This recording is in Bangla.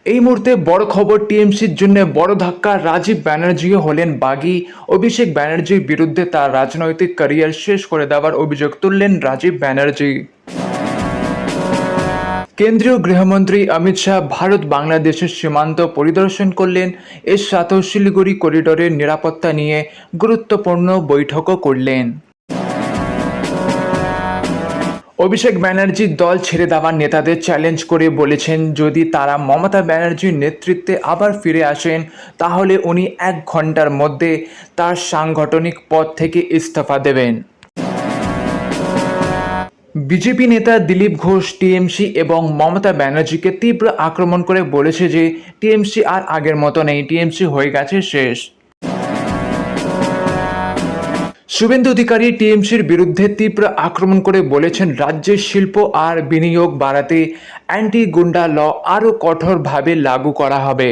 এই মুহূর্তে বড় খবর, টিএমসির জন্য বড় ধাক্কা। রাজীব ব্যানার্জিও হলেন বাগী। অভিষেক ব্যানার্জির বিরুদ্ধে তার রাজনৈতিক ক্যারিয়ার শেষ করে দেওয়ার অভিযোগ তুললেন রাজীব ব্যানার্জি। কেন্দ্রীয় গৃহমন্ত্রী অমিত শাহ ভারত বাংলাদেশের সীমান্ত পরিদর্শন করলেন। এর সাথেও শিলিগুড়ি করিডোরের নিরাপত্তা নিয়ে গুরুত্বপূর্ণ বৈঠকও করলেন। অভিষেক ব্যানার্জির দল ছেড়ে দেওয়া নেতাদের চ্যালেঞ্জ করে বলেছেন, যদি তারা মমতা ব্যানার্জির নেতৃত্বে আবার ফিরে আসেন তাহলে উনি 1 ঘন্টার মধ্যে তার সাংগঠনিক পদ থেকে ইস্তফা দেবেন। বিজেপি নেতা দিলীপ ঘোষ টিএমসি এবং মমতা ব্যানার্জিকে তীব্র আক্রমণ করে বলেছে যে টিএমসি আর আগের মতো নেই, টিএমসি হয়ে গেছে শেষ। শুভেন্দু অধিকারী টিএমসির বিরুদ্ধে তীব্র আক্রমণ করে বলেছেন, রাজ্যের শিল্প আর বিনিয়োগ বাড়াতে অ্যান্টি গুন্ডা ল আরও কঠোরভাবে লাগু করা হবে।